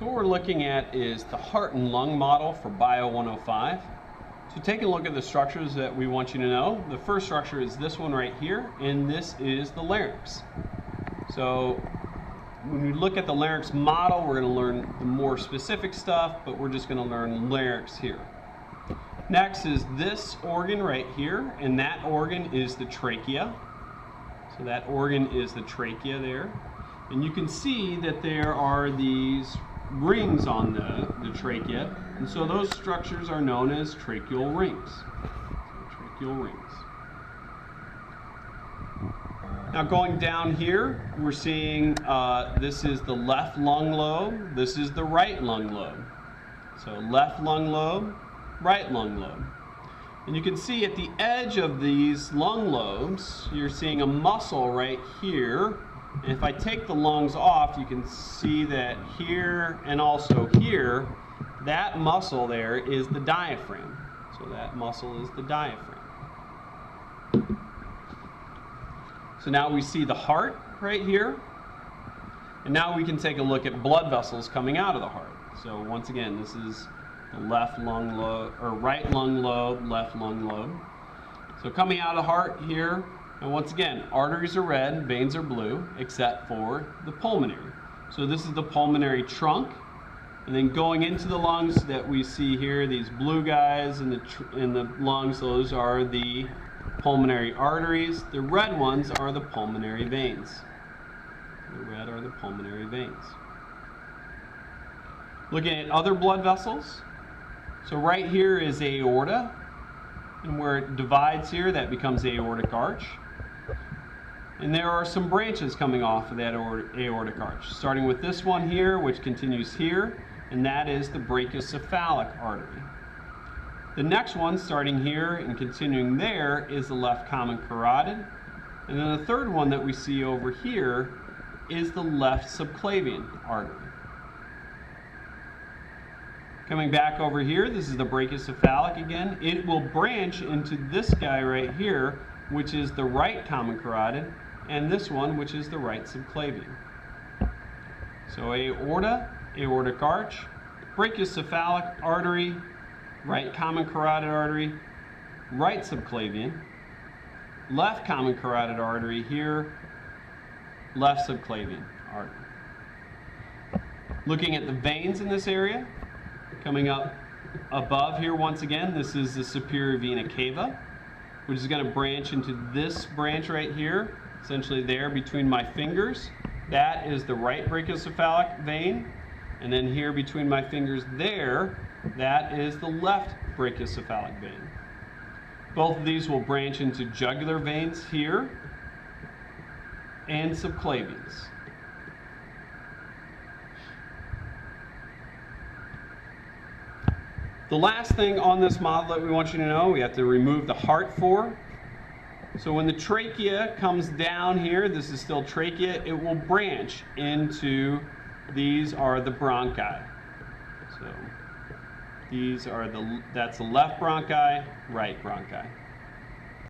So what we're looking at is the heart and lung model for Bio 105. So take a look at the structures that we want you to know. The first structure is this one right here, and this is the larynx. So when we look at the larynx model, we're going to learn the more specific stuff, but we're just going to learn larynx here. Next is this organ right here, and that organ is the trachea. So that organ is the trachea there. And you can see that there are these rings on the trachea, and so those structures are known as tracheal rings. So tracheal rings. Now going down here, we're seeing this is the left lung lobe, this is the right lung lobe. So left lung lobe, right lung lobe. And you can see at the edge of these lung lobes, you're seeing a muscle right here. And if I take the lungs off, you can see that here and also here, that muscle there is the diaphragm. So that muscle is the diaphragm. So now we see the heart right here. And now we can take a look at blood vessels coming out of the heart. So once again, this is the left lung lobe, or right lung lobe, left lung lobe. So coming out of the heart here, and once again, arteries are red, veins are blue, except for the pulmonary. So this is the pulmonary trunk. And then going into the lungs that we see here, these blue guys in the lungs, those are the pulmonary arteries. The red ones are the pulmonary veins. The red are the pulmonary veins. Looking at other blood vessels. So right here is aorta. And where it divides here, that becomes aortic arch. And there are some branches coming off of that aortic arch, starting with this one here, which continues here, and that is the brachiocephalic artery. The next one, starting here and continuing there, is the left common carotid. And then the third one that we see over here is the left subclavian artery. Coming back over here, this is the brachiocephalic again. It will branch into this guy right here, which is the right common carotid, and this one, which is the right subclavian. So aorta, aortic arch, brachiocephalic artery, right common carotid artery, right subclavian, left common carotid artery here, left subclavian artery. Looking at the veins in this area, coming up above here once again, this is the superior vena cava, which is going to branch into this branch right here, essentially there between my fingers. That is the right brachiocephalic vein. And then here between my fingers there, that is the left brachiocephalic vein. Both of these will branch into jugular veins here and subclavians. The last thing on this model that we want you to know, we have to remove the heart for. So when the trachea comes down here, this is still trachea, it will branch into, these are the bronchi. So these are that's the left bronchi, right bronchi.